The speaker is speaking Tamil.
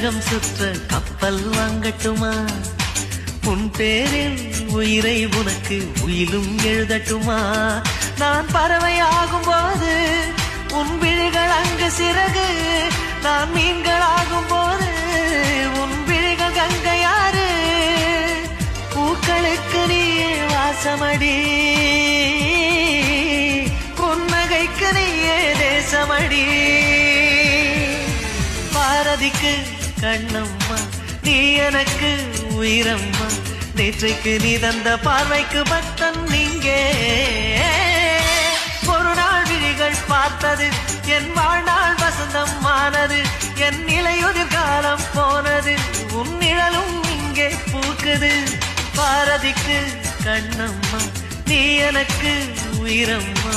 உலகம் சுற்ற கப்பல் வாங்கட்டுமா? உன் பேரில் உயிரை உனக்கு உயிலும் எழுதட்டுமா? நான் பறவையாகும் போது உன் விழிகள் அங்கு சிறகு, நான் மீன்களாகும் போது உன் விழிகள் கங்கையாறு. பூக்களுக்கு நீயே வாசமடி, புன்னகைக்கு நீயே தேசமடி. பாரதிக்கு கண்ணம்மா, நீ எனக்கு உயிரம்மா. நேற்றைக்கு நீ தந்த பார்வைக்கு பக்தன் நீங்கே. ஒரு நாள் விழிகள் பார்த்தது என் வாழ்நாள் வசந்தம் ஆனது. என் இலையுதிர் காலம் போனது, உன் நிழலும் இங்கே பூக்குது. பாரதிக்கு கண்ணம்மா, நீ எனக்கு உயிரம்மா.